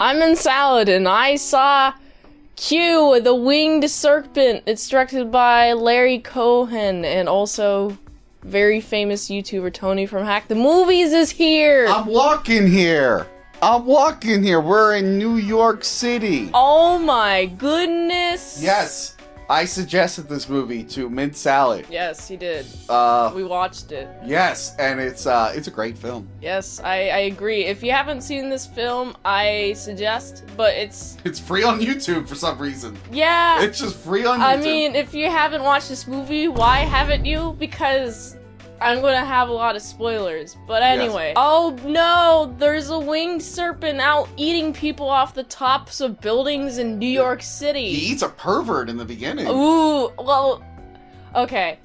I'm in Salad, and I saw Q the Winged Serpent. It's directed by Larry Cohen, and also very famous YouTuber Tony from Hack the Movies is here. I'm walking here. We're in New York City. Oh my goodness. Yes. I suggested this movie to Mint Salad. Yes, he did. We watched it. Yes, and it's a great film. Yes, I agree. If you haven't seen this film, I suggest, but it's free on YouTube for some reason. Yeah. It's just free on YouTube. I mean, if you haven't watched this movie, why haven't you? Because I'm gonna have a lot of spoilers. But anyway. Yes. Oh no, there's a winged serpent out eating people off the tops of buildings in New York City. He eats a pervert in the beginning. Ooh, well, okay.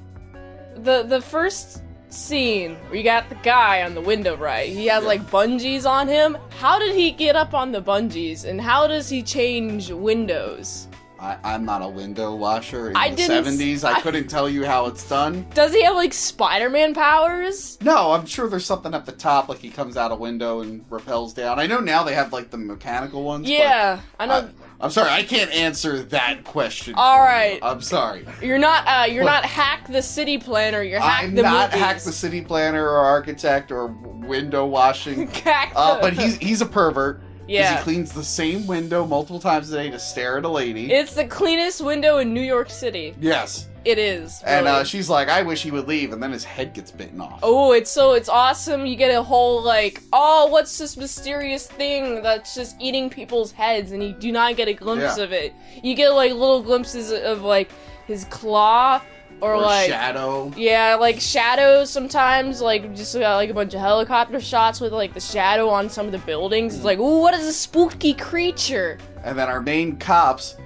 The first scene where you got the guy on the window, right? He has like bungees on him. How did he get up on the bungees, and how does he change windows? I'm not a window washer. In the 70s, I couldn't tell you how it's done. Does he have, like, Spider-Man powers? No, I'm sure there's something at the top, like he comes out a window and rappels down. I know now they have, like, the mechanical ones. Yeah, I know. I'm sorry, I can't answer that question. All right. I'm sorry. You're not Hack the City Planner, you're Hack the Movies. I'm not Hack the City Planner or architect or window washing. But he's a pervert. Yeah. Because he cleans the same window multiple times a day to stare at a lady. It's the cleanest window in New York City. Yes. It is. Really. And she's like, I wish he would leave, and then his head gets bitten off. Oh, it's awesome. You get a whole, like, oh, what's this mysterious thing that's just eating people's heads, and you do not get a glimpse of it. You get, like, little glimpses of, like, his claw, or like shadow. Yeah, like shadows sometimes, like just like a bunch of helicopter shots with like the shadow on some of the buildings. It's like, ooh, what is a spooky creature? And then our main cops,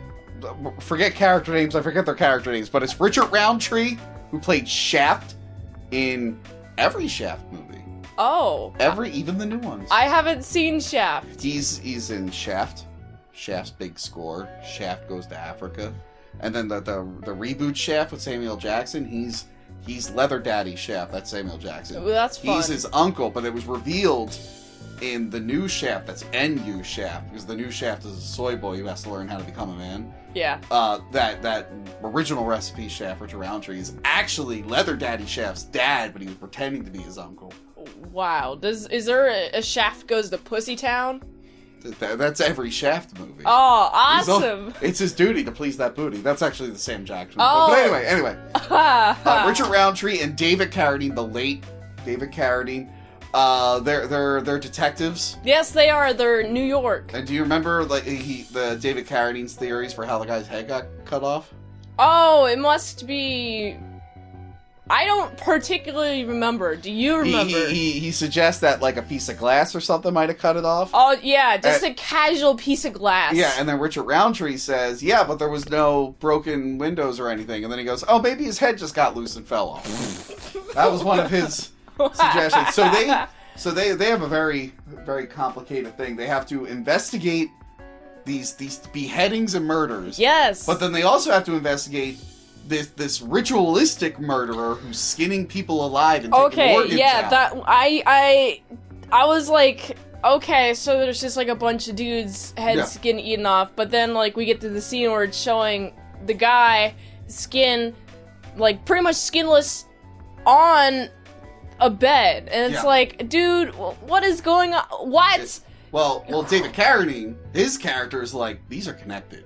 forget character names, I forget their character names, but it's Richard Roundtree, who played Shaft in every Shaft movie. Oh. Even the new ones. I haven't seen Shaft. He's in Shaft. Shaft's Big Score. Shaft Goes to Africa. And then the reboot Shaft with Samuel Jackson, he's Leather Daddy Shaft. That's Samuel Jackson. Ooh, that's fun. He's his uncle, but it was revealed in the new Shaft, that's NU Shaft, because the new Shaft is a soy boy who has to learn how to become a man. Yeah. That original recipe Shaft, Richard Roundtree, is actually Leather Daddy Shaft's dad, but he was pretending to be his uncle. Wow. Is there a Shaft Goes to Pussytown? That's every Shaft movie. Oh, awesome! It's his duty to please that booty. That's actually the Sam Jackson. Oh. But anyway. Richard Roundtree and David Carradine, the late David Carradine, they're detectives. Yes, they are. They're New York. And do you remember like the David Carradine's theories for how the guy's head got cut off? Oh, it must be. I don't particularly remember. Do you remember? He suggests that like a piece of glass or something might have cut it off. Oh yeah, just a casual piece of glass. Yeah, and then Richard Roundtree says, yeah, but there was no broken windows or anything. And then he goes, oh, maybe his head just got loose and fell off. That was one of his suggestions. So they have a very, very complicated thing. They have to investigate these beheadings and murders. Yes. But then they also have to investigate this ritualistic murderer who's skinning people alive and taking organs out. That I was like, okay, so there's just like a bunch of dudes' heads getting eaten off, but then like we get to the scene where it's showing the guy skin like pretty much skinless on a bed, and it's like, dude, what is going on? What? Well, David Carradine, his character is like, these are connected.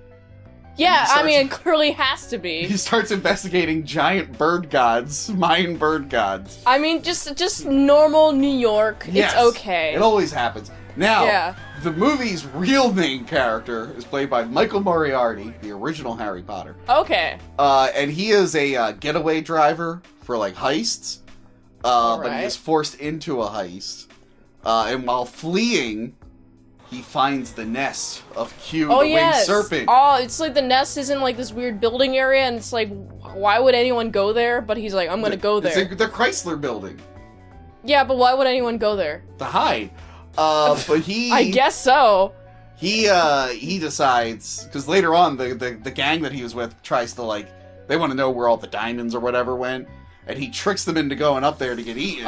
Yeah, I mean, it clearly has to be. He starts investigating giant bird gods, Mayan bird gods. I mean, just normal New York. Yes, it's okay. It always happens. Now, the movie's real main character is played by Michael Moriarty, the original Harry Potter. Okay. And he is a getaway driver for, like, heists. But he is forced into a heist. And while fleeing, he finds the nest of Q the Winged Serpent. Oh, it's like the nest is in like this weird building area, and it's like, why would anyone go there? But he's like, I'm gonna go there. It's like the Chrysler building. Yeah, but why would anyone go there? To hide. But he... I guess so. He decides, because later on, the gang that he was with tries to, like, they want to know where all the diamonds or whatever went, and he tricks them into going up there to get eaten.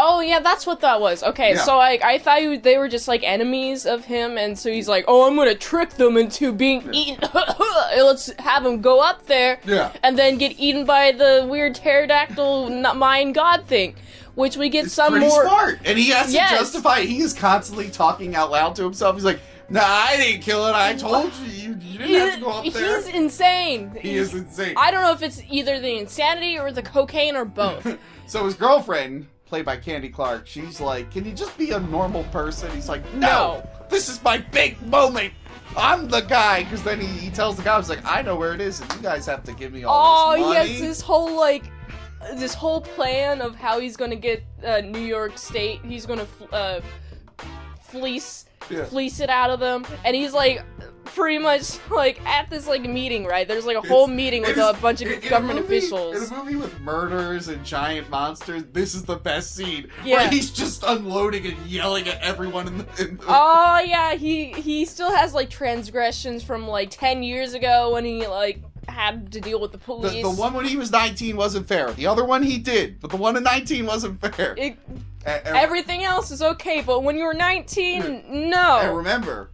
Oh, yeah, that's what that was. Okay, Yeah. so I thought they were just, like, enemies of him, and so he's like, oh, I'm gonna trick them into being eaten. Let's have him go up there, and then get eaten by the weird pterodactyl mind god thing. Which we get it's some pretty more... smart. And he has to justify it. He is constantly talking out loud to himself. He's like, nah, I didn't kill it. I told you. You didn't have to go up there. He's insane. He is insane. I don't know if it's either the insanity or the cocaine or both. So his girlfriend, played by Candy Clark, she's like, can you just be a normal person? He's like, no. This is my big moment. I'm the guy. Because then he tells the guy, he's like, I know where it is, and you guys have to give me all this money. Oh, yes, this whole plan of how he's gonna get New York State. He's gonna fleece it out of them, and he's like pretty much like at this like meeting, right? There's like a whole meeting with a bunch of government officials. In a movie with murders and giant monsters, this is the best scene. Yeah. Where he's just unloading and yelling at everyone in the Oh yeah, he still has like transgressions from like 10 years ago when he like had to deal with the police. The one when he was 19 wasn't fair. The other one he did, but the one in 19 wasn't fair. Everything else is okay, but when you were 19, no. And remember,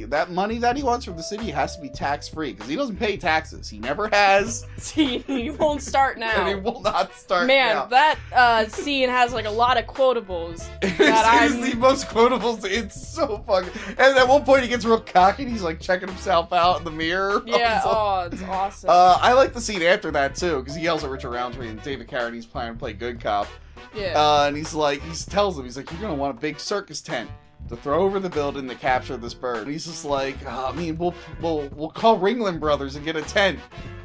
that money that he wants from the city has to be tax-free, because he doesn't pay taxes. He never has. He won't start now. And he will not start now. Man, that scene has like a lot of quotables. It is the most quotables. It's so fucking... And at one point he gets real cocky and he's like checking himself out in the mirror. Yeah, it's awesome. I like the scene after that too, because he yells at Richard Roundtree and David Carradine's planning to play good cop. Yeah. And he's like, tells him, he's like, you're gonna want a big circus tent to throw over the building to capture this bird. And he's just like, I mean, we'll call Ringling Brothers and get a tent.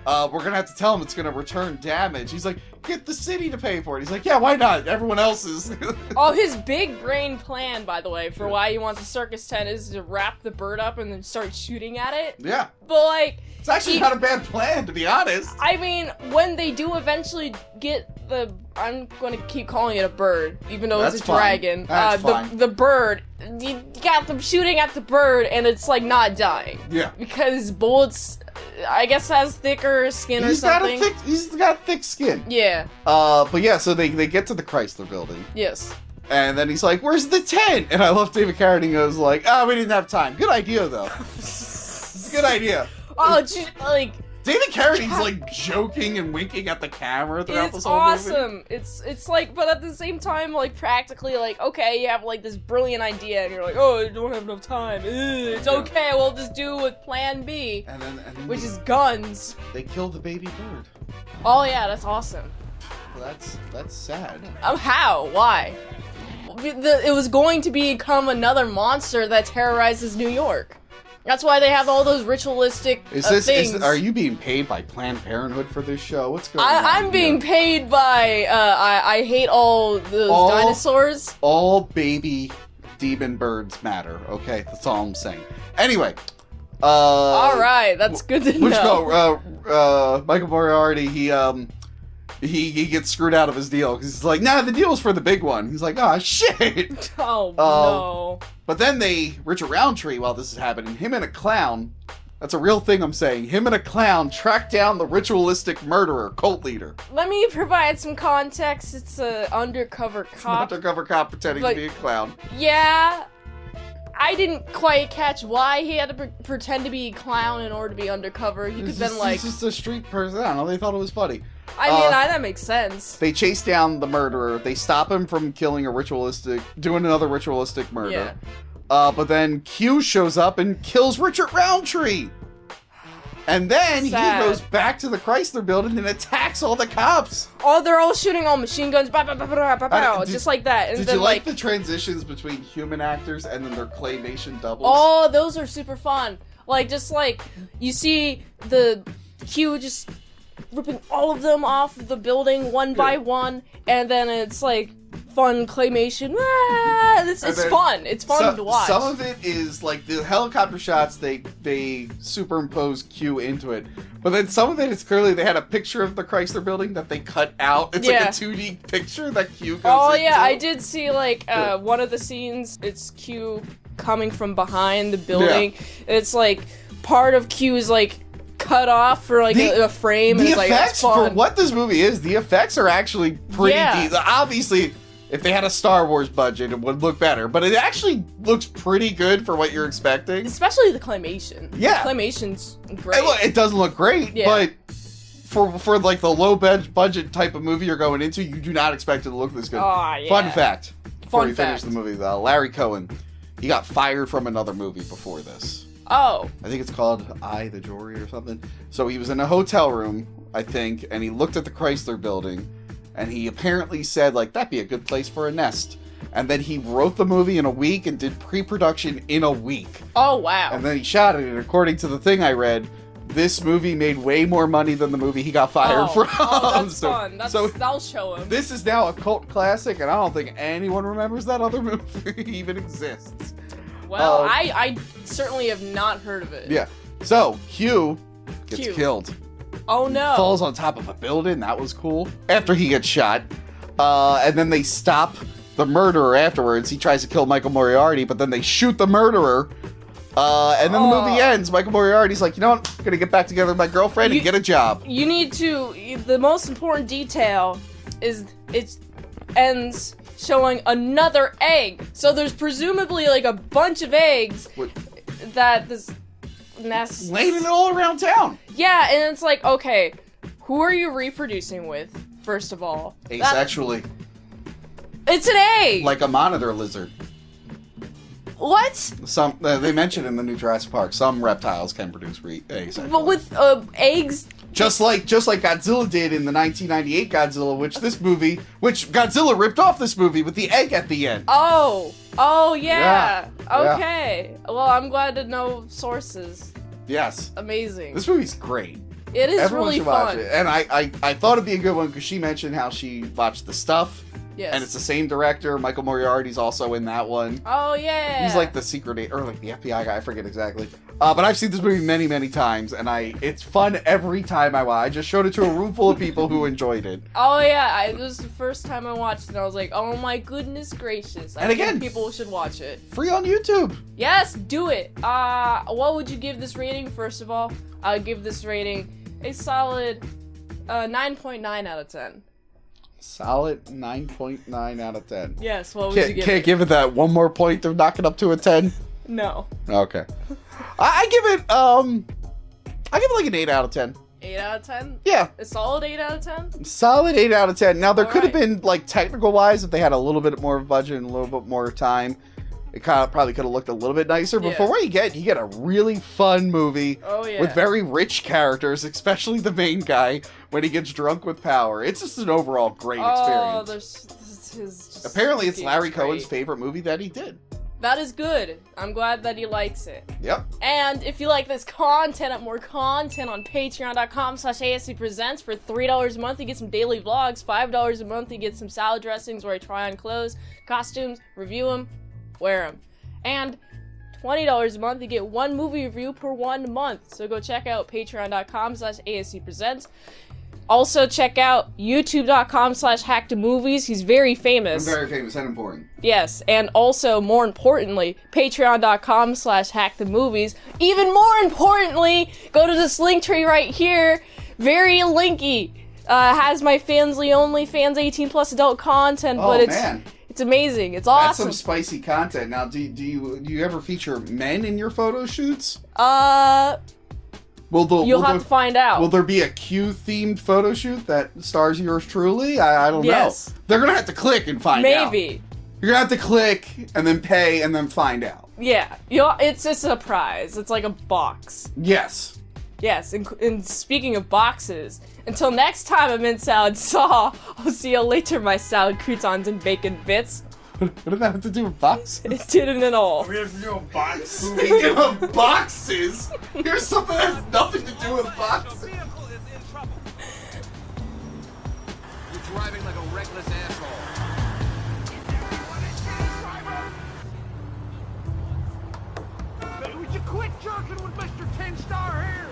We're gonna have to tell him it's gonna return damage. He's like, get the city to pay for it. He's like, yeah, why not? Everyone else is. Oh, his big brain plan, by the way, for why he wants a circus tent is to wrap the bird up and then start shooting at it. Yeah. But like, it's actually not a bad plan, to be honest. I mean, when they do eventually get I'm gonna keep calling it a bird, even though it's a dragon. That's fine. The bird, you got them shooting at the bird, and it's like not dying. Yeah. Because bullets, I guess, has thicker skin or something. He's got thick skin. Yeah. But yeah, so they get to the Chrysler Building. Yes. And then he's like, where's the tent? And I love David Carradine goes like, we didn't have time. Good idea, though. It's a good idea. Oh, like... David Carradine's like joking and winking at the camera throughout this whole movie. It's like, but at the same time, like practically, like okay, you have like this brilliant idea, and you're like, oh, I don't have enough time. It's okay, we'll just do with Plan B, which is guns. They kill the baby bird. Oh yeah, that's awesome. Well, that's sad. How? Why? It was going to become another monster that terrorizes New York. That's why they have all those ritualistic things. Are you being paid by Planned Parenthood for this show? What's going on? I'm being paid by, I hate all those dinosaurs. All baby demon birds matter, okay? That's all I'm saying. Anyway. Alright, that's good to know. Michael Moriarty, he gets screwed out of his deal, because he's like, nah, the deal's for the big one. He's like, shit! Oh, no. But then Richard Roundtree, while this is happening, him and a clown, that's a real thing I'm saying, him and a clown track down the ritualistic murderer, cult leader. Let me provide some context. It's an undercover cop. It's an undercover cop pretending to be a clown. Yeah, I didn't quite catch why he had to pretend to be a clown in order to be undercover. He could then like... He's just a street person. I don't know, they thought it was funny. I mean, that makes sense. They chase down the murderer. They stop him from doing another ritualistic murder. Yeah. But then Q shows up and kills Richard Roundtree. And then he goes back to the Chrysler Building and attacks all the cops. Oh, they're all shooting all machine guns, just like that. And did you like the transitions between human actors and then their claymation doubles? Oh, those are super fun. Like, just like, you see the Q just ripping all of them off the building one by one, and then it's like fun claymation. It's fun. It's fun to watch. Some of it is like the helicopter shots. They superimpose Q into it, but then some of it is clearly they had a picture of the Chrysler Building that they cut out. It's like a 2D picture that Q goes into. Oh yeah, I did see like one of the scenes. It's Q coming from behind the building. Yeah. It's like part of Q is like cut off for like a frame. The and it's effects like, for what this movie is, the effects are actually pretty deep. Obviously, If they had a Star Wars budget, it would look better. But it actually looks pretty good for what you're expecting. Especially the claymation. Yeah. The claymation's great. It doesn't look great, Yeah. but for like the low budget type of movie you're going into, you do not expect it to look this good. Oh, yeah. Fun fact. Before Fun you finish fact. the movie, Larry Cohen, he got fired from another movie before this. Oh. I think it's called I, the Jury or something. So he was in a hotel room, I think, and he looked at the Chrysler building, and he apparently said, like, that'd be a good place for a nest. And then he wrote the movie in a week and did pre-production in a week. Oh, wow. And then he shot it, and according to the thing I read, this movie made way more money than the movie he got fired from. Oh, that's so, fun. That'll show him. This is now a cult classic, and I don't think anyone remembers that other movie even exists. Well, I certainly have not heard of it. Yeah. So, Q gets Q. killed. Oh, no. Falls on top of a building. That was cool. After he gets shot. And then they stop the murderer afterwards. He tries to kill Michael Moriarty, but then they shoot the murderer. And then the movie ends. Michael Moriarty's like, you know what? I'm going to get back together with my girlfriend and get a job. You need to... The most important detail is it ends showing another egg. So there's presumably like a bunch of eggs that this nest... Laying it all around town. Yeah, and it's like, okay, who are you reproducing with, first of all? Asexually. It's an egg! Like a monitor lizard. What? Some they mentioned in the new Jurassic Park, some reptiles can produce asexually. But with eggs... Just like Godzilla did in the 1998 Godzilla, which Godzilla ripped off this movie with the egg at the end. Oh, yeah. Yeah. Okay. Well, I'm glad to know sources. Yes. Amazing. This movie's great. It is Everyone really should watch fun. it. And I thought it'd be a good one because she mentioned how she watched The Stuff. Yes. And it's the same director. Michael Moriarty's also in that one. Oh, yeah. He's like the secret, or like the FBI guy, I forget exactly. But I've seen this movie many, many times, and it's fun every time I watch. I just showed it to a room full of people who enjoyed it. Oh, yeah. It was the first time I watched it, and I was like, oh my goodness gracious. I think people should watch it. Free on YouTube. Yes, do it. What would you give this rating, first of all? I'll give this rating a solid 9.9 out of 10. Solid 9.9 out of 10. Yes, what would you give Can't it? give it that one more point of knocking up to a 10? No. Okay. I give it like an 8 out of 10. 8 out of 10? Yeah. A solid 8 out of 10? Solid 8 out of 10. Now, there could have Alright. been, like, technical-wise, if they had a little bit more budget and a little bit more time, it probably could have looked a little bit nicer. But Yeah. for what you get a really fun movie Oh, yeah. with very rich characters, especially the main guy when he gets drunk with power. It's just an overall great experience. This is just Apparently, it's Larry great. Cohen's favorite movie that he did. That is good. I'm glad that he likes it. Yep. And if you like this content and more content on patreon.com/ASEPresents for $3 a month, you get some daily vlogs. $5 a month, you get some salad dressings where I try on clothes, costumes, review them, wear them. And $20 a month, you get one movie review per 1 month. So go check out patreon.com/ASEPresents. Also check out youtube.com/hacktomovies. He's very famous. Very famous and important. Yes, and also, more importantly, patreon.com/hackthemovies. Even more importantly, go to this link tree right here. Very linky. Has my Fansly only fans 18 plus adult content, but it's amazing. It's awesome. That's some spicy content. Now, do you ever feature men in your photo shoots? You'll have to find out. Will there be a Q-themed photo shoot that stars yours truly? I don't Yes. know. They're going to have to click and find out. Maybe. You're going to have to click and then pay and then find out. Yeah. It's a surprise. It's like a box. Yes. Yes, and speaking of boxes, until next time I'm in Salad Saw, I'll see you later, my salad croutons and bacon bits. What did that have to do with boxes? It didn't at all. We have to do a box. Speaking of boxes, here's something that has nothing to do with boxes. The vehicle is in trouble. You're driving like a reckless asshole. Would you quit jerking with Mr. 10-Star here?